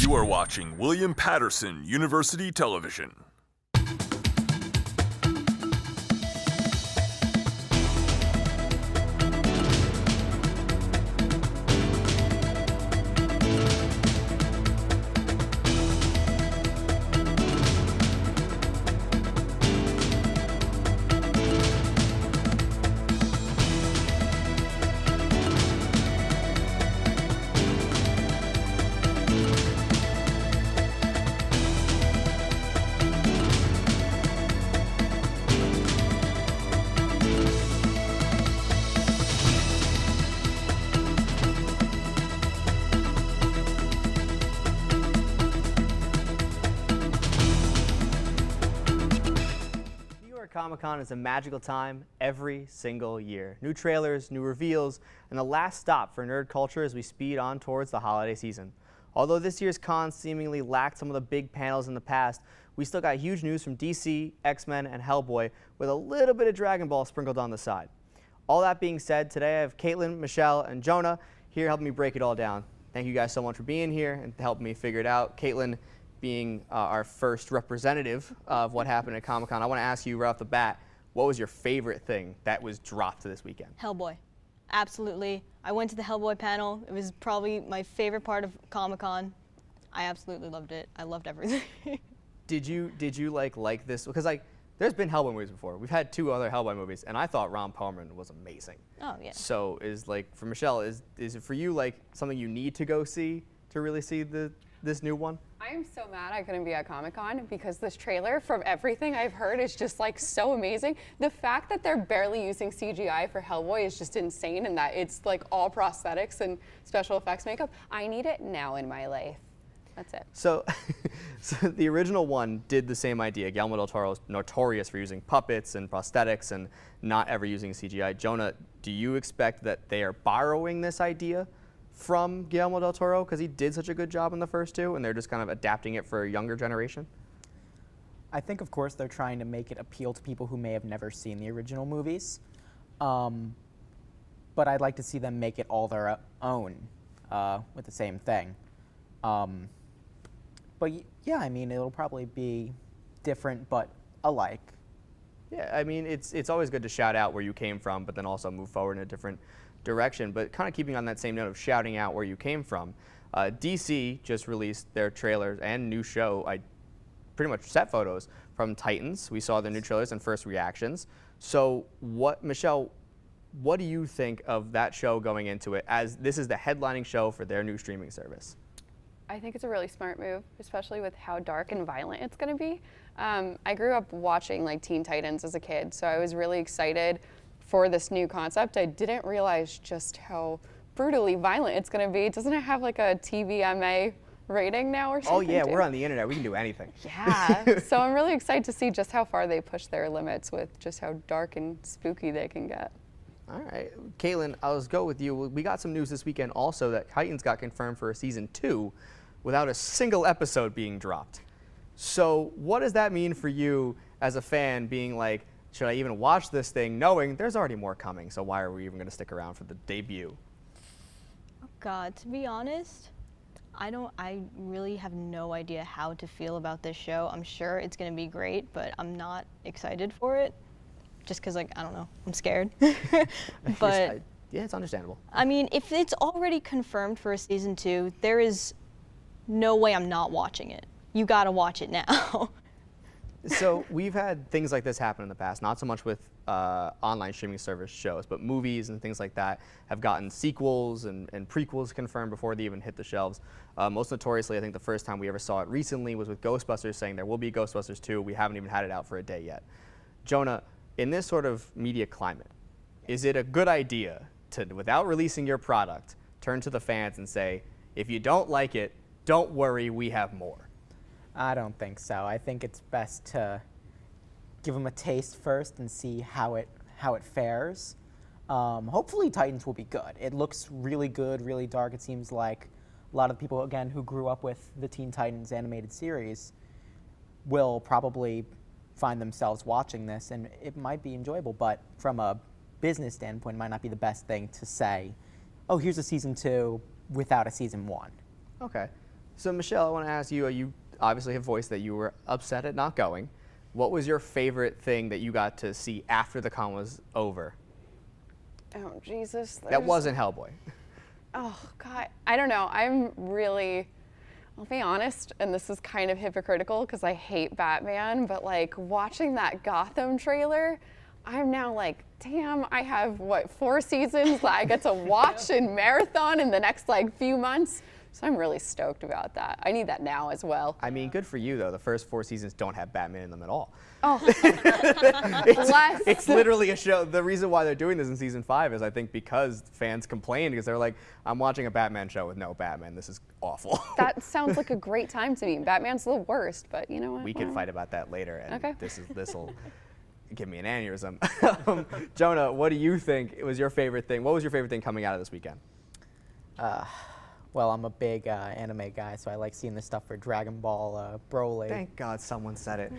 You are watching William Patterson University Television. Comic-Con is a magical time every single year. New trailers, new reveals, and the last stop for nerd culture as we speed on towards the holiday season. Although this year's con seemingly lacked some of the big panels in the past, we still got huge news from DC, X-Men, and Hellboy, with a little bit of Dragon Ball sprinkled on the side. All that being said, today I have Caitlin, Michele, and Jonah here helping me break it all down. Thank you guys so much for being here and helping me figure it out. Caitlin, being our first representative of what happened at Comic-Con, I want to ask you right off the bat, what was your favorite thing that was dropped this weekend? Hellboy. Absolutely. I went to the Hellboy panel. It was probably my favorite part of Comic-Con. I absolutely loved it. I loved everything. Did you like this? Because there's been Hellboy movies before. We've had 2 other Hellboy movies, and I thought Ron Perlman was amazing. Oh, yeah. So for Michele, is it for you something you need to go see to really see this new one? I am so mad I couldn't be at Comic-Con because this trailer, from everything I've heard, is just so amazing. The fact that they're barely using CGI for Hellboy is just insane, and that it's all prosthetics and special effects makeup. I need it now in my life. That's it. So the original one did the same idea. Guillermo del Toro is notorious for using puppets and prosthetics and not ever using CGI. Jonah, do you expect that they are borrowing this idea from Guillermo del Toro because he did such a good job in the first 2 and they're just kind of adapting it for a younger generation? I think, of course, they're trying to make it appeal to people who may have never seen the original movies. But I'd like to see them make it all their own with the same thing. But yeah, I mean, it'll probably be different but alike. Yeah, I mean, it's always good to shout out where you came from, but then also move forward in a different direction. But kind of keeping on that same note of shouting out where you came from, DC just released their trailers and new show, pretty much set photos from Titans. We saw their new trailers and first reactions. So Michele, what do you think of that show going into it, as this is the headlining show for their new streaming service? I think it's a really smart move, especially with how dark and violent it's going to be. I grew up watching Teen Titans as a kid, so I was really excited for this new concept. I didn't realize just how brutally violent it's going to be. Doesn't it have a TVMA rating now or something? Oh yeah, we're on the internet. We can do anything. Yeah, so I'm really excited to see just how far they push their limits with just how dark and spooky they can get. All right, Caitlin, I'll go with you. We got some news this weekend also that Titans got confirmed for a season 2 without a single episode being dropped. So what does that mean for you as a fan, being like, should I even watch this thing knowing there's already more coming, so why are we even going to stick around for the debut? Oh God, to be honest, I really have no idea how to feel about this show. I'm sure it's going to be great, but I'm not excited for it just because, I don't know, I'm scared. But yeah, it's understandable. I mean, if it's already confirmed for a season 2, there is no way I'm not watching it. You got to watch it now. So we've had things like this happen in the past, not so much with online streaming service shows, but movies and things like that have gotten sequels and prequels confirmed before they even hit the shelves. Most notoriously, I think the first time we ever saw it recently was with Ghostbusters, saying there will be Ghostbusters 2. We haven't even had it out for a day yet. Jonah, in this sort of media climate, is it a good idea to, without releasing your product, turn to the fans and say, if you don't like it, don't worry, we have more? I don't think so. I think it's best to give them a taste first and see how it fares. Hopefully Titans will be good. It looks really good, really dark. It seems like a lot of people, again, who grew up with the Teen Titans animated series will probably find themselves watching this, and it might be enjoyable, but from a business standpoint, it might not be the best thing to say, oh, here's a season 2 without a season 1. Okay. So Michele, I want to ask you, you obviously have voiced that you were upset at not going. What was your favorite thing that you got to see after the con was over? Oh, Jesus. That wasn't Hellboy. Oh, God. I don't know. I'll be honest, and this is kind of hypocritical because I hate Batman, but like watching that Gotham trailer, I'm now like, damn, I have, 4 seasons that I get to watch in marathon in the next like few months. So I'm really stoked about that. I need that now as well. I mean, good for you, though. The first 4 seasons don't have Batman in them at all. Oh, It's literally a show. The reason why they're doing this in season 5 is, I think, because fans complained because they're like, I'm watching a Batman show with no Batman. This is awful. That sounds like a great time to me. Batman's the worst, but you know what? We can fight about that later, and Okay. this will give me an aneurysm. Jonah, what do you think was your favorite thing? What was your favorite thing coming out of this weekend? Well, I'm a big anime guy, so I like seeing the stuff for Dragon Ball Broly. Thank God someone said it.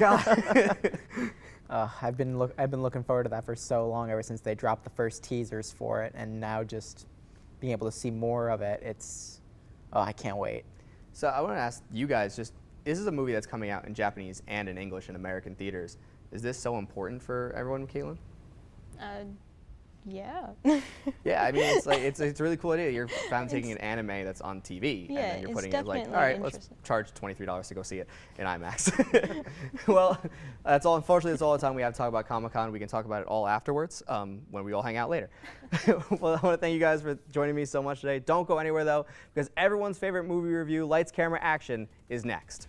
God. I've been looking forward to that for so long, ever since they dropped the first teasers for it, and now just being able to see more of it, I can't wait. So I want to ask you guys, this is a movie that's coming out in Japanese and in English in American theaters. Is this so important for everyone, Caitlin? Yeah. Yeah, I mean, it's a really cool idea. You're finally taking an anime that's on TV, and Yeah, then you're it's putting it like, all definitely right, let's interesting. charge $23 to go see it in IMAX. Well, that's all. Unfortunately, that's all the time we have to talk about Comic-Con. We can talk about it all afterwards when we all hang out later. Well, I want to thank you guys for joining me so much today. Don't go anywhere, though, because everyone's favorite movie review, Lights, Camera, Action, is next.